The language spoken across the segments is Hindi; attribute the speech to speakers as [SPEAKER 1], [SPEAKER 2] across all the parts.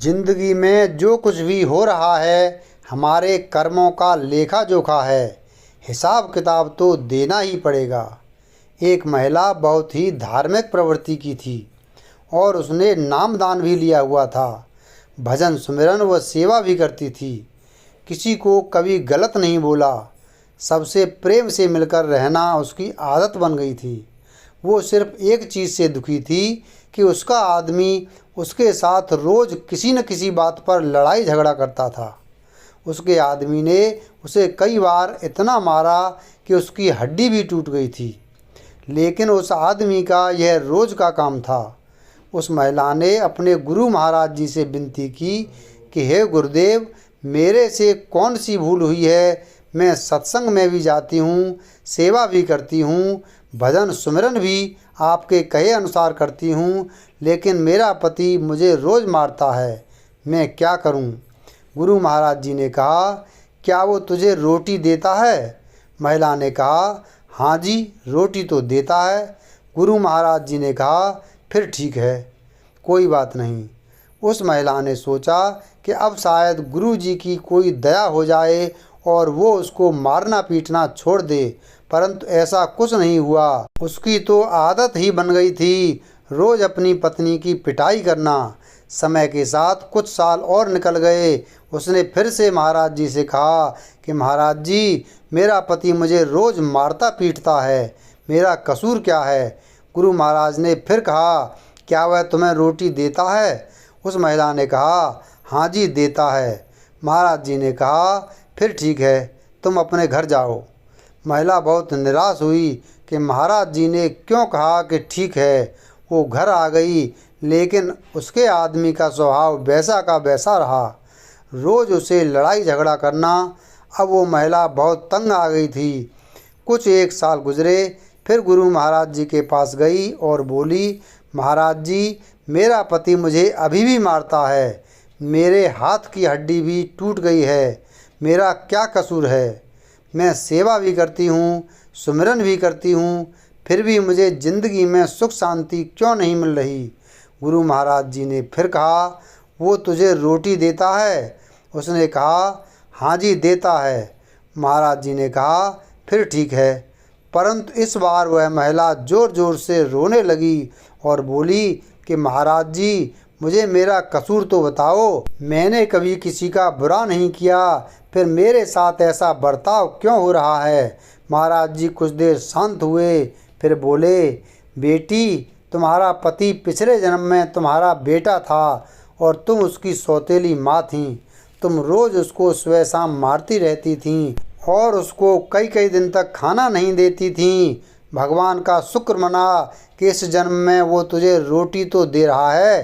[SPEAKER 1] जिंदगी में जो कुछ भी हो रहा है हमारे कर्मों का लेखा जोखा है। हिसाब किताब तो देना ही पड़ेगा। एक महिला बहुत ही धार्मिक प्रवृत्ति की थी और उसने नामदान भी लिया हुआ था। भजन सुमिरन व सेवा भी करती थी। किसी को कभी गलत नहीं बोला। सबसे प्रेम से मिलकर रहना उसकी आदत बन गई थी। वो सिर्फ एक चीज़ से दुखी थी कि उसका आदमी उसके साथ रोज़ किसी न किसी बात पर लड़ाई झगड़ा करता था। उसके आदमी ने उसे कई बार इतना मारा कि उसकी हड्डी भी टूट गई थी, लेकिन उस आदमी का यह रोज़ का काम था। उस महिला ने अपने गुरु महाराज जी से विनती की कि हे गुरुदेव, मेरे से कौन सी भूल हुई है। मैं सत्संग में भी जाती हूँ, सेवा भी करती हूँ, भजन सुमिरन भी आपके कहे अनुसार करती हूँ, लेकिन मेरा पति मुझे रोज़ मारता है। मैं क्या करूँ? गुरु महाराज जी ने कहा, क्या वो तुझे रोटी देता है? महिला ने कहा, हाँ जी, रोटी तो देता है। गुरु महाराज जी ने कहा, फिर ठीक है, कोई बात नहीं। उस महिला ने सोचा कि अब शायद गुरु जी की कोई दया हो जाए और वो उसको मारना पीटना छोड़ दे, परंतु ऐसा कुछ नहीं हुआ। उसकी तो आदत ही बन गई थी रोज़ अपनी पत्नी की पिटाई करना। समय के साथ कुछ साल और निकल गए। उसने फिर से महाराज जी से कहा कि महाराज जी, मेरा पति मुझे रोज़ मारता पीटता है, मेरा कसूर क्या है? गुरु महाराज ने फिर कहा, क्या वह तुम्हें रोटी देता है? उस महिला ने कहा, हाँ जी, देता है। महाराज जी ने कहा, फिर ठीक है, तुम अपने घर जाओ। महिला बहुत निराश हुई कि महाराज जी ने क्यों कहा कि ठीक है। वो घर आ गई, लेकिन उसके आदमी का स्वभाव वैसा का वैसा रहा। रोज़ उसे लड़ाई झगड़ा करना। अब वो महिला बहुत तंग आ गई थी। कुछ एक साल गुजरे, फिर गुरु महाराज जी के पास गई और बोली, महाराज जी, मेरा पति मुझे अभी भी मारता है, मेरे हाथ की हड्डी भी टूट गई है, मेरा क्या कसूर है? मैं सेवा भी करती हूँ, सुमिरन भी करती हूँ, फिर भी मुझे ज़िंदगी में सुख शांति क्यों नहीं मिल रही? गुरु महाराज जी ने फिर कहा, वो तुझे रोटी देता है? उसने कहा, हाँ जी, देता है। महाराज जी ने कहा, फिर ठीक है। परंतु इस बार वह महिला ज़ोर ज़ोर से रोने लगी और बोली कि महाराज जी, मुझे मेरा कसूर तो बताओ। मैंने कभी किसी का बुरा नहीं किया, फिर मेरे साथ ऐसा बर्ताव क्यों हो रहा है? महाराज जी कुछ देर शांत हुए, फिर बोले, बेटी, तुम्हारा पति पिछले जन्म में तुम्हारा बेटा था और तुम उसकी सौतेली माँ थीं। तुम रोज़ उसको सुबह शाम मारती रहती थीं और उसको कई कई दिन तक खाना नहीं देती थीं। भगवान का शुक्र मना कि इस जन्म में वो तुझे रोटी तो दे रहा है।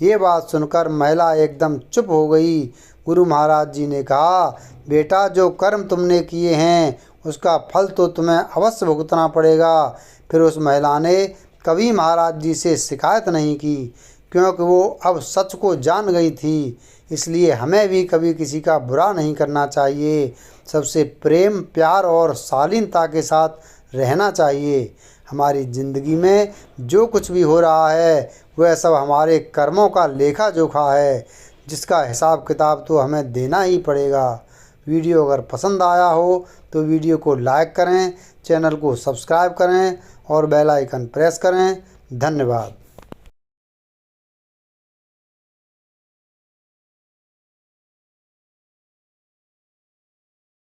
[SPEAKER 1] ये बात सुनकर महिला एकदम चुप हो गई। गुरु महाराज जी ने कहा, बेटा, जो कर्म तुमने किए हैं उसका फल तो तुम्हें अवश्य भुगतना पड़ेगा। फिर उस महिला ने कभी महाराज जी से शिकायत नहीं की, क्योंकि वो अब सच को जान गई थी। इसलिए हमें भी कभी किसी का बुरा नहीं करना चाहिए। सबसे प्रेम, प्यार और शालीनता के साथ रहना चाहिए। हमारी ज़िंदगी में जो कुछ भी हो रहा है वह सब हमारे कर्मों का लेखा जोखा है, जिसका हिसाब किताब तो हमें देना ही पड़ेगा। वीडियो अगर पसंद आया हो तो वीडियो को लाइक करें, चैनल को सब्सक्राइब करें और बेल आइकन प्रेस करें। धन्यवाद।